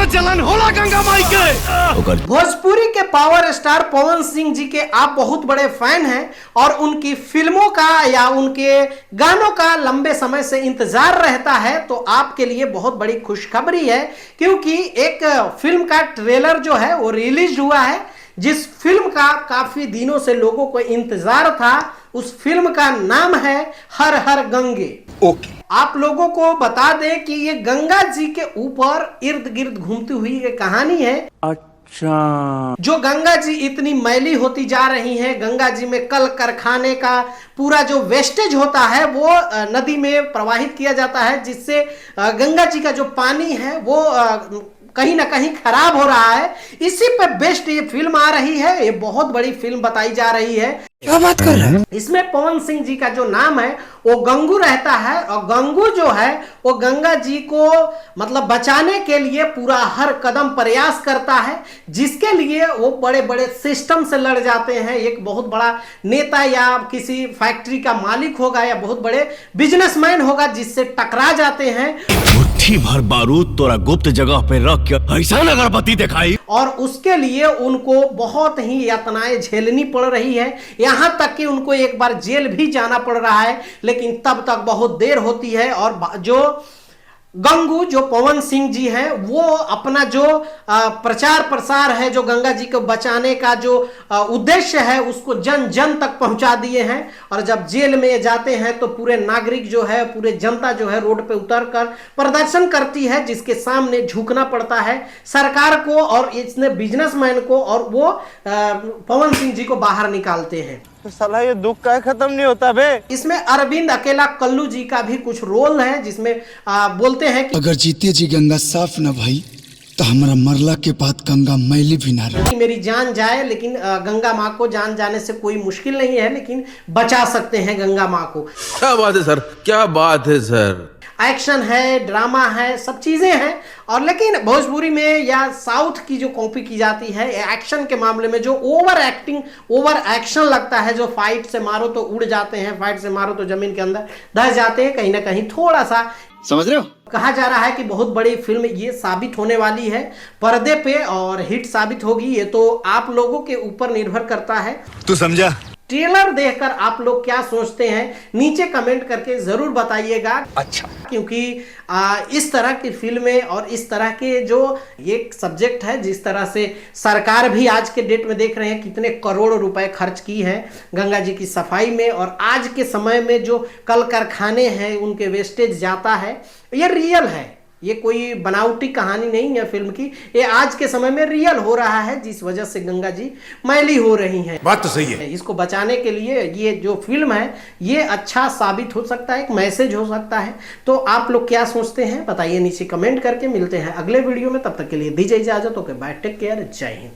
इतना जलन होला गंगा माई के। भोजपुरी के पावर स्टार पवन सिंह जी के आप बहुत बड़े फैन हैं और उनकी फिल्मों का या उनके गानों का लंबे समय से इंतजार रहता है, तो आपके लिए बहुत बड़ी खुशखबरी है क्योंकि एक फिल्म का ट्रेलर जो है वो रिलीज हुआ है, जिस फिल्म का काफी दिनों से लोगों को इंतजार था। उस फिल्म का नाम है हर हर गंगे। ओके, आप लोगों को बता दें कि ये गंगा जी के ऊपर इर्द गिर्द घूमती हुई एक कहानी है। अच्छा, जो गंगा जी इतनी मैली होती जा रही है, गंगा जी में कल कारखाने का पूरा जो वेस्टेज होता है वो नदी में प्रवाहित किया जाता है, जिससे गंगा जी का जो पानी है वो कहीं ना कहीं खराब हो रहा है। इसी पे बेस्ट ये फिल्म आ रही है, ये बहुत बड़ी फिल्म बताई जा रही है। क्या बात कर रहे हैं? इसमें पवन सिंह जी का जो नाम है वो गंगू रहता है और गंगू जो है वो गंगा जी को मतलब बचाने के लिए पूरा हर कदम प्रयास करता है, जिसके लिए वो बड़े बड़े सिस्टम से लड़ जाते हैं। एक बहुत बड़ा नेता या किसी फैक्ट्री का मालिक होगा या बहुत बड़े बिजनेसमैन होगा, जिससे टकरा जाते हैं। मुट्ठी भर बारूद तोरा गुप्त जगह पे रख के ऐसा अगरबत्ती दिखाई, और उसके लिए उनको बहुत ही यातनाएं झेलनी पड़ रही है, यहां तक कि उनको एक बार जेल भी जाना पड़ रहा है, लेकिन तब तक बहुत देर होती है। और जो गंगू जो पवन सिंह जी हैं वो अपना जो प्रचार प्रसार है, जो गंगा जी को बचाने का जो उद्देश्य है उसको जन जन तक पहुंचा दिए हैं। और जब जेल में जाते हैं तो पूरे नागरिक जो है, पूरे जनता जो है रोड पे उतरकर प्रदर्शन करती है, जिसके सामने झुकना पड़ता है सरकार को और इसने बिजनेसमैन को, और वो पवन सिंह जी को बाहर निकालते हैं। तो साला ये दुख का खत्म नहीं होता बे। इसमें अरविंद अकेला कल्लू जी का भी कुछ रोल है, जिसमें बोलते हैं कि अगर जीते जी गंगा साफ न भई तो हमारा मरला के बाद गंगा मैली भी ना रही। मेरी जान जाए, लेकिन गंगा माँ को जान जाने से कोई मुश्किल नहीं है, लेकिन बचा सकते हैं गंगा माँ को। क्या बात है सर, क्या बात है सर। एक्शन है, ड्रामा है, सब चीजें हैं। और लेकिन भोजपुरी में या साउथ की जो कॉपी की जाती है एक्शन के मामले में, जो ओवर एक्टिंग, ओवर एक्शन लगता है, जो फाइट से मारो तो उड़ जाते हैं, फाइट से मारो तो जमीन के अंदर धस जाते हैं, कहीं ना कहीं थोड़ा सा समझ रहे हो? कहा जा रहा है कि बहुत बड़ी फिल्म ये साबित होने वाली है पर्दे पे, और हिट साबित होगी। ये तो आप लोगों के ऊपर निर्भर करता है। तू समझा? ट्रेलर देखकर आप लोग क्या सोचते हैं नीचे कमेंट करके जरूर बताइएगा। अच्छा, क्योंकि इस तरह की फिल्में और इस तरह के जो एक सब्जेक्ट है, जिस तरह से सरकार भी आज के डेट में देख रहे हैं कितने करोड़ रुपए खर्च की है गंगा जी की सफाई में, और आज के समय में जो कल कारखाने हैं उनके वेस्टेज जाता है, ये रियल है, ये कोई बनावटी कहानी नहीं है फिल्म की, ये आज के समय में रियल हो रहा है, जिस वजह से गंगा जी मैली हो रही हैं। बात तो सही है। इसको बचाने के लिए ये जो फिल्म है ये अच्छा साबित हो सकता है, एक मैसेज हो सकता है। तो आप लोग क्या सोचते हैं बताइए नीचे कमेंट करके। मिलते हैं अगले वीडियो में, तब तक के लिए दीजिए इजाजत। ओके बाय, टेक केयर, जय हिंद।